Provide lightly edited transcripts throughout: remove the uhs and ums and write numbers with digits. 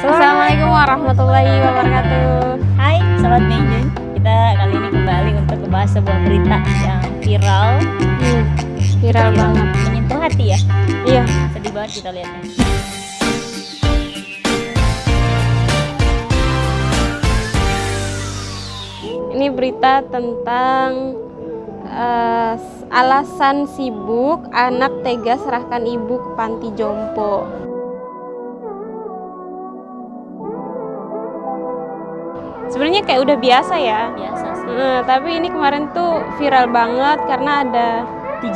Assalamualaikum warahmatullahi wabarakatuh. Hai Sobat Benjun, kita kali ini kembali untuk membahas sebuah berita yang viral. Viral banget. Menyentuh hati ya. Iya. Sedih banget kita lihatnya. Ini berita tentang alasan sibuk anak tega serahkan ibu ke panti jompo. Sebenarnya kayak udah biasa ya. Biasa sih. Tapi ini kemarin tuh viral banget karena ada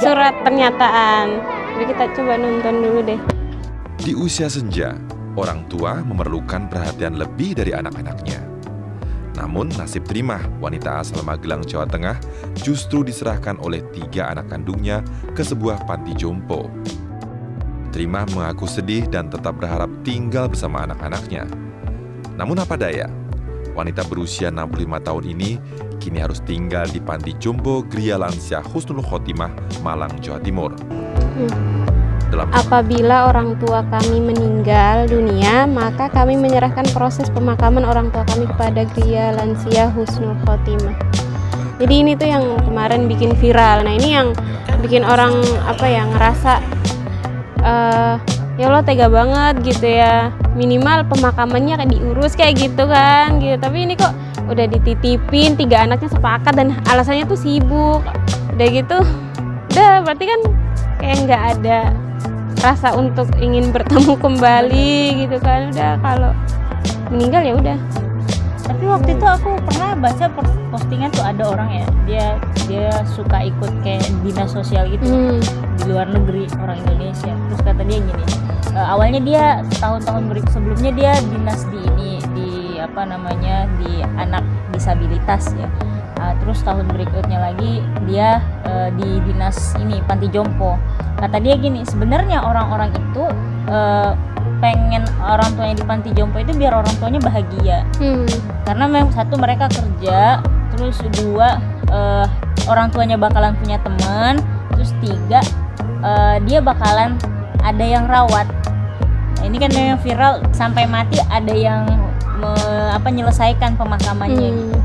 surat pernyataan. Jadi kita coba nonton dulu deh. Di usia senja, orang tua memerlukan perhatian lebih dari anak-anaknya. Namun nasib Trimah, wanita asal Magelang, Jawa Tengah, justru diserahkan oleh 3 anak kandungnya ke sebuah panti jompo. Trimah mengaku sedih dan tetap berharap tinggal bersama anak-anaknya. Namun apa daya, wanita berusia 65 tahun ini kini harus tinggal di panti jompo Gria Lansia Husnul Khotimah, Malang, Jawa Timur. Apabila orang tua kami meninggal dunia, maka kami menyerahkan proses pemakaman orang tua kami kepada Gria Lansia Husnul Khotimah. Jadi ini tuh yang kemarin bikin viral. Nah ini yang bikin orang ngerasa ya Allah tega banget gitu ya. Minimal pemakamannya kayak diurus kayak gitu kan gitu. Tapi ini kok udah dititipin, 3 anaknya sepakat dan alasannya tuh sibuk. Udah gitu, udah berarti kan kayak nggak ada rasa untuk ingin bertemu kembali gitu kan. Udah kalau meninggal ya udah. Tapi waktu itu aku pernah baca postingan tuh ada orang ya, dia suka ikut kayak dinas sosial gitu di luar negeri, orang Indonesia. Terus kata dia gini, awalnya dia tahun-tahun sebelumnya dia dinas di anak disabilitas ya. Terus tahun berikutnya lagi dia di dinas ini panti jompo. Kata dia gini, sebenarnya orang-orang itu pengen orang tuanya di panti jompo itu biar orang tuanya bahagia. Karena memang satu mereka kerja, terus 2 orang tuanya bakalan punya teman, terus 3 dia bakalan ada yang rawat. Nah, ini kan yang viral sampai mati ada yang menyelesaikan pemakamannya gitu.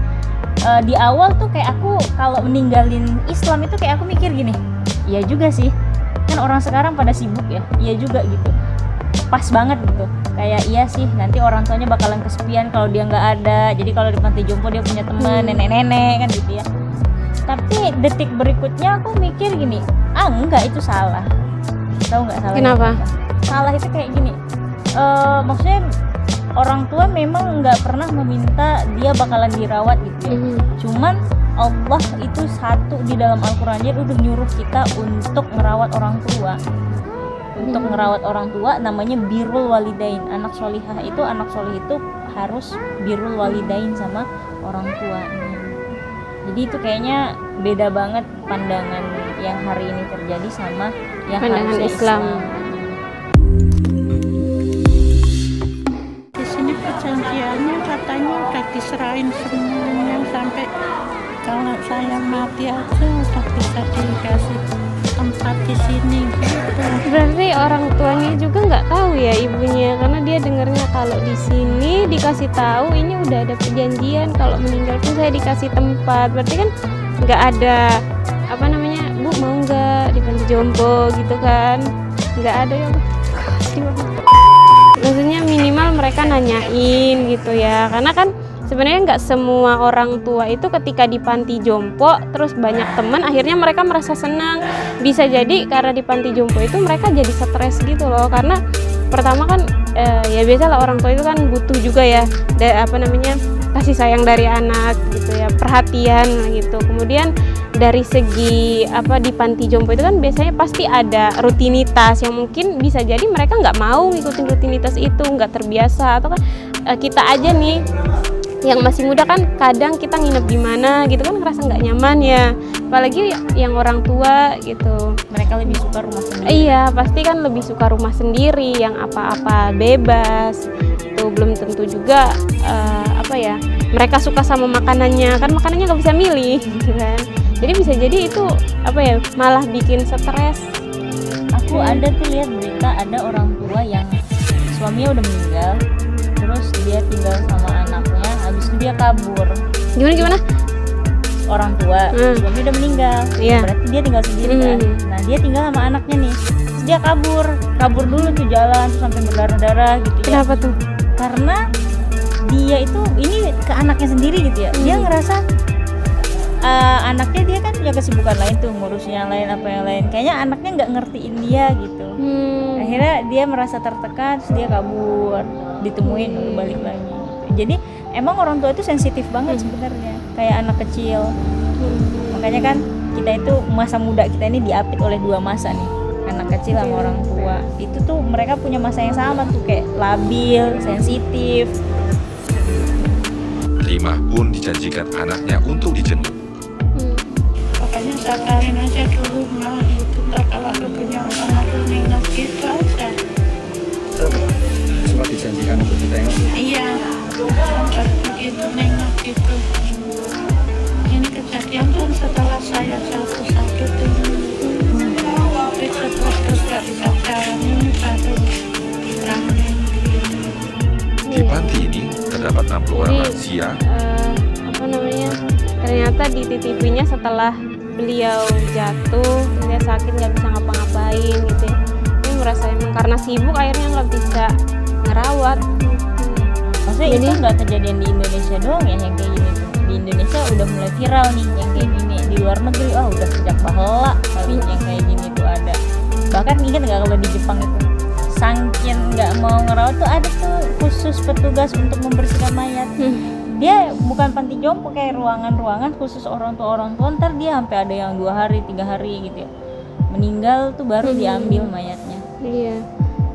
Di awal tuh kayak aku kalau meninggalin Islam itu kayak aku mikir gini, iya juga sih, kan orang sekarang pada sibuk ya, iya juga gitu, pas banget gitu, kayak iya sih nanti orang tuanya bakalan kesepian kalau dia nggak ada, jadi kalau di panti jompo dia punya teman nenek-nenek kan gitu ya. Tapi detik berikutnya aku mikir gini, enggak, itu salah. Tahu nggak salah? Kenapa? Salah itu kayak gini, maksudnya orang tua memang nggak pernah meminta dia bakalan dirawat gitu ya. Cuman Allah itu satu di dalam Al-Qur'annya udah nyuruh kita untuk merawat orang tua. Untuk merawat orang tua namanya birrul walidain. Anak soleh itu harus birrul walidain sama orang tuanya. Jadi itu kayaknya beda banget pandangan yang hari ini terjadi sama yang pandangan harusnya Islam. Perjanjiannya katanya udah diserahin semuanya, sampai kalau saya mati aja udah bisa dikasih tempat di sini gitu. Berarti orang tuanya juga nggak tahu ya ibunya, karena dia dengarnya kalau di sini dikasih tahu ini udah ada perjanjian kalau meninggal pun saya dikasih tempat. Berarti kan nggak ada Bu mau nggak di panti jompo gitu kan? Nggak ada ya. Kasih banget. Maksudnya minimal mereka nanyain gitu ya, karena kan sebenarnya nggak semua orang tua itu ketika di panti jompo terus banyak teman akhirnya mereka merasa senang. Bisa jadi karena di panti jompo itu mereka jadi stres gitu loh, karena pertama kan ya biasalah orang tua itu kan butuh juga ya kasih sayang dari anak gitu ya, perhatian gitu. Kemudian dari segi di panti jompo itu kan biasanya pasti ada rutinitas yang mungkin bisa jadi mereka nggak mau ngikutin rutinitas itu, nggak terbiasa. Atau kan kita aja nih yang masih muda kan kadang kita nginep di mana gitu kan ngerasa nggak nyaman ya, apalagi yang orang tua gitu. Mereka lebih suka rumah sendiri. Iya, pasti kan lebih suka rumah sendiri yang apa-apa bebas. Tuh belum tentu juga mereka suka sama makanannya, kan makanannya nggak bisa milih gitu kan. Jadi bisa jadi itu malah bikin stres. Aku ada tuh lihat berita ada orang tua yang suaminya udah meninggal, dia kabur. Gimana? Orang tua suami udah meninggal, Iya. berarti dia tinggal sendiri kan. Nah dia tinggal sama anaknya nih, terus dia kabur dulu tuh jalan terus sampai berdarah-darah gitu ya. Kenapa tuh? Karena dia itu ini ke anaknya sendiri gitu ya. Dia ngerasa anaknya dia kan punya kesibukan lain tuh, ngurus yang lain apa yang lain. Kayaknya anaknya nggak ngertiin dia gitu. Akhirnya dia merasa tertekan, terus dia kabur, ditemuin lalu balik lagi. Gitu. Jadi emang orang tua itu sensitif banget sebenarnya, kayak anak kecil. Makanya kan kita itu masa muda kita ini diapit oleh dua masa nih, anak kecil sama orang tua. Itu tuh mereka punya masa yang sama tuh, kayak labil, sensitif. Rimah pun dijanjikan anaknya untuk dijenguk. Pokoknya sabarin aja dulu mah, gitu. Ntar kalau aku punya uang aku nengok gitu aja. Sempat dijanjikan untuk ditengok. Iya, sempat begitu nengok gitu. Ini kejadian kan setelah saya jatuh sakit ini. Tapi setelah terus gak bisa jalan ini baru ramai. Di panti ini terdapat 60 orang lansia Ternyata di TTV-nya setelah beliau jatuh, dia sakit nggak bisa ngapa-ngapain gitu ya. Dia merasa emang karena sibuk akhirnya nggak bisa ngerawat. Maksudnya itu nggak kejadian di Indonesia doang ya yang kayak gini tuh. Di Indonesia udah mulai viral nih yang kayak gini. Di luar negeri udah sejak bahela kali yang kayak gini tuh ada. Bahkan ingat nggak kalau di Jepang itu saking nggak mau ngerawat tuh ada tuh khusus petugas untuk membersihkan mayat. Dia bukan panti jompo kayak ruangan-ruangan khusus orang tua ntar dia sampai ada yang 2 hari 3 hari gitu ya meninggal tuh baru diambil mayatnya. Iya.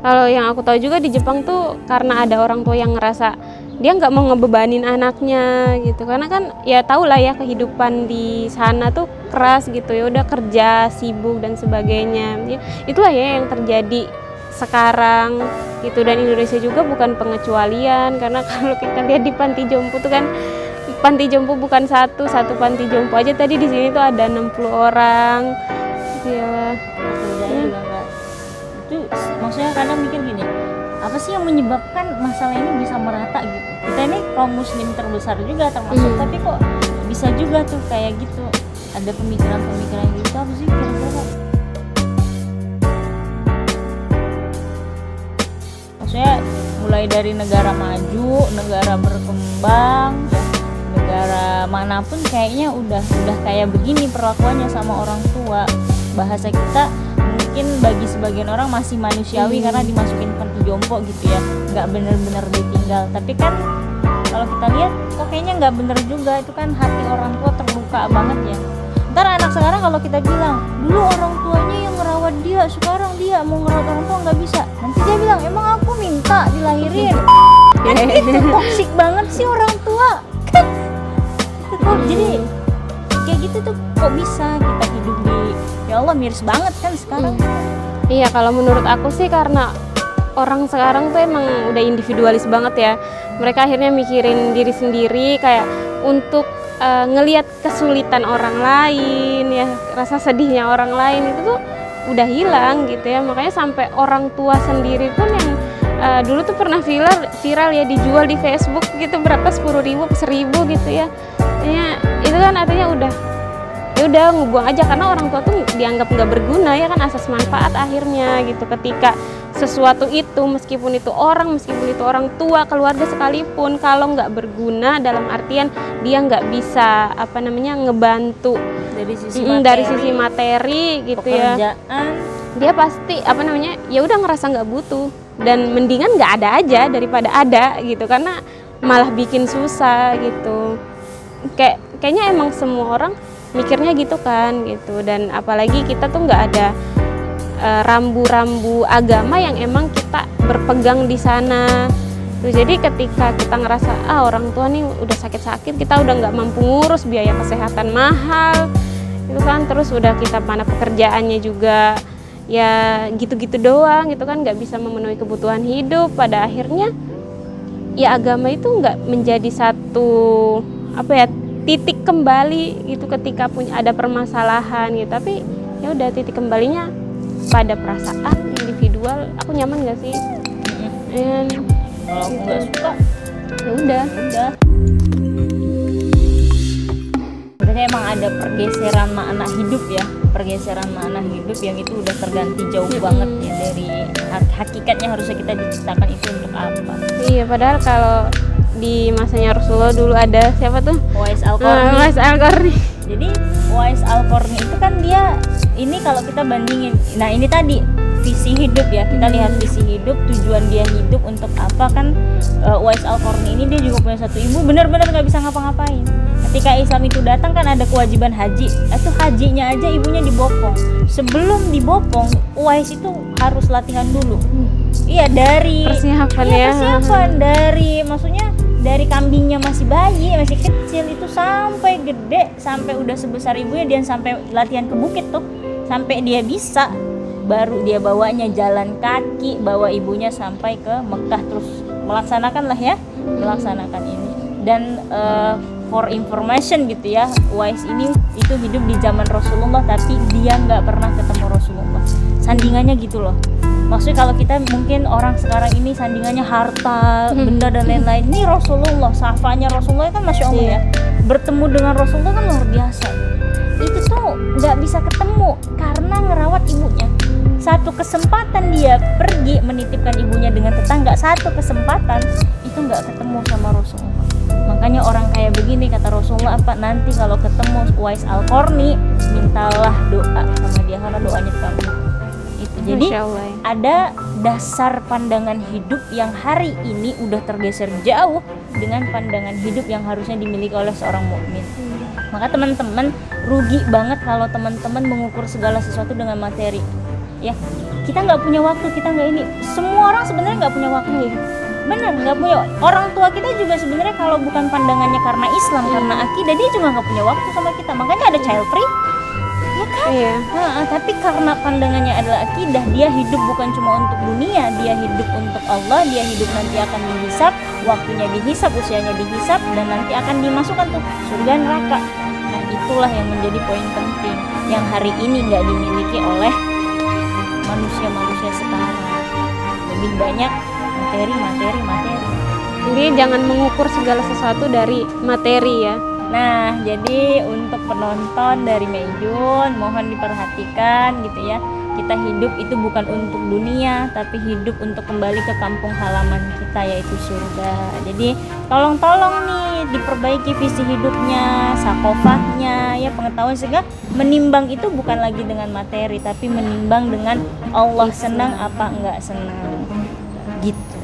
Kalau yang aku tahu juga di Jepang tuh karena ada orang tua yang ngerasa dia nggak mau ngebebanin anaknya gitu, karena kan ya tau lah ya kehidupan di sana tuh keras gitu ya, udah kerja sibuk dan sebagainya ya, itulah ya yang terjadi sekarang gitu. Dan Indonesia juga bukan pengecualian, karena kalau kita lihat di panti jompo tuh kan, panti jompo bukan satu panti jompo aja tadi di sini tuh ada 60 orang gitu ya. Kerjanya juga enggak. Itu maksudnya kadang mikir gini, apa sih yang menyebabkan masalah ini bisa merata gitu. Kita ini kaum muslim terbesar juga termasuk, tapi kok bisa juga tuh kayak gitu. Ada pemikiran-pemikiran gitu, apa sih kira-kira? Maksudnya mulai dari negara maju, negara berkembang, negara manapun kayaknya udah kayak begini perlakuannya sama orang tua. Bahasa kita mungkin bagi sebagian orang masih manusiawi karena dimasukin panti jompo gitu ya, nggak bener-bener ditinggal. Tapi kan kalau kita lihat kok kayaknya nggak bener juga, itu kan hati orang tua terbuka banget ya. Ntar anak sekarang kalau kita bilang dulu orang tuanya yang ngerawat dia, sekarang dia mau ngerawat orang tua nggak bisa, nanti dia bilang emang aku minta dilahirin. Kan itu toksik banget sih orang tua kan. Jadi kayak gitu tuh kok bisa kita hidup di, ya Allah miris banget kan sekarang. Iya, kalau menurut aku sih karena orang sekarang tuh emang udah individualis banget ya. Mereka akhirnya mikirin diri sendiri, kayak untuk ngelihat kesulitan orang lain ya, rasa sedihnya orang lain itu tuh udah hilang gitu ya. Makanya sampai orang tua sendiri pun yang dulu tuh pernah viral ya, dijual di Facebook gitu berapa 10.000 1.000 gitu ya. Itu kan artinya udah ngebuang aja, karena orang tua tuh dianggap nggak berguna ya kan, asas manfaat akhirnya gitu. Ketika sesuatu itu meskipun itu orang tua, keluarga sekalipun, kalau nggak berguna dalam artian dia nggak bisa ngebantu dari sisi materi gitu ya, dia pasti ya udah ngerasa nggak butuh, dan mendingan nggak ada aja daripada ada gitu, karena malah bikin susah gitu. Kayaknya emang semua orang mikirnya gitu kan gitu. Dan apalagi kita tuh nggak ada rambu-rambu agama yang emang kita berpegang di sana tuh. Jadi ketika kita ngerasa orang tua nih udah sakit-sakit, kita udah nggak mampu ngurus, biaya kesehatan mahal itu kan, terus udah kita mana pekerjaannya juga ya gitu-gitu doang gitu kan, nggak bisa memenuhi kebutuhan hidup. Pada akhirnya ya agama itu nggak menjadi satu titik kembali gitu ketika ada permasalahan gitu. Tapi ya udah, titik kembalinya pada perasaan individual, aku nyaman gak sih? Kalau aku nggak suka ya udah. Jadi emang ada pergeseran makna hidup ya, pergeseran makna hidup yang itu udah terganti jauh banget ya dari hakikatnya harusnya kita diciptakan itu untuk apa. Iya, padahal kalau di masanya Rasulullah dulu ada siapa tuh? Uwais Al-Qarni. Uwais Al-Qarni. Jadi Uwais Al-Qarni itu kan dia ini kalau kita bandingin, nah ini tadi visi hidup ya, kita lihat visi hidup, tujuan dia hidup untuk apa kan. Uwais Al-Qarni ini dia juga punya satu ibu benar-benar nggak bisa ngapa-ngapain. Ketika Islam itu datang kan ada kewajiban haji, itu hajinya aja ibunya dibopong. Sebelum dibopong, Uwais itu harus latihan dulu. Iya, dari Persiapan ya. persiapan dari maksudnya dari kambingnya masih bayi, masih kecil itu sampai gede, sampai udah sebesar ibunya, dia sampai latihan ke bukit tuh, sampai dia bisa, baru dia bawanya jalan kaki, bawa ibunya sampai ke Mekah, terus melaksanakan lah ya, melaksanakan ini. Dan for information gitu ya, Uwais ini itu hidup di zaman Rasulullah tapi dia nggak pernah ketemu Rasulullah. Sandingannya gitu loh. Maksudnya kalau kita mungkin orang sekarang ini sandingannya harta, benda dan lain-lain. Ini Rasulullah, safanya Rasulullah kan Masya Allah ya. Bertemu dengan Rasulullah kan luar biasa. Itu tuh nggak bisa ketemu karena ngerawat ibunya. Satu kesempatan dia pergi menitipkan ibunya dengan tetangga, satu kesempatan itu nggak ketemu sama Rasulullah. Makanya orang kayak begini kata Rasulullah apa, nanti kalau ketemu Uwais Al-Qarni mintalah doa sama dia karena doanya terkabul. Itu jadi Masya Allah ya. ada dasar pandangan hidup yang hari ini udah tergeser jauh dengan pandangan hidup yang harusnya dimiliki oleh seorang mukmin. Maka teman-teman rugi banget kalau teman-teman mengukur segala sesuatu dengan materi. Ya, kita nggak punya waktu, kita nggak ini. Semua orang sebenarnya nggak punya waktu. Bener, nggak punya. Orang tua kita juga sebenarnya kalau bukan pandangannya karena Islam, karena akidah, dia juga nggak punya waktu sama kita. Makanya ada child free, ya kan? Iya. Tapi karena pandangannya adalah akidah, dia hidup bukan cuma untuk dunia, dia hidup untuk Allah, dia hidup nanti akan dihisap, waktunya dihisap, usianya dihisap, dan nanti akan dimasukkan tuh surga neraka. Nah itulah yang menjadi poin penting yang hari ini nggak dimiliki oleh manusia-manusia sekarang. Lebih banyak materi. Jadi jangan mengukur segala sesuatu dari materi ya. Nah, jadi untuk penonton dari Meijun, mohon diperhatikan gitu ya. Kita hidup itu bukan untuk dunia, tapi hidup untuk kembali ke kampung halaman kita yaitu surga. Jadi tolong nih diperbaiki visi hidupnya, sakofahnya, ya pengetahuan, sehingga menimbang itu bukan lagi dengan materi, tapi menimbang dengan Allah senang apa enggak senang. Gitu.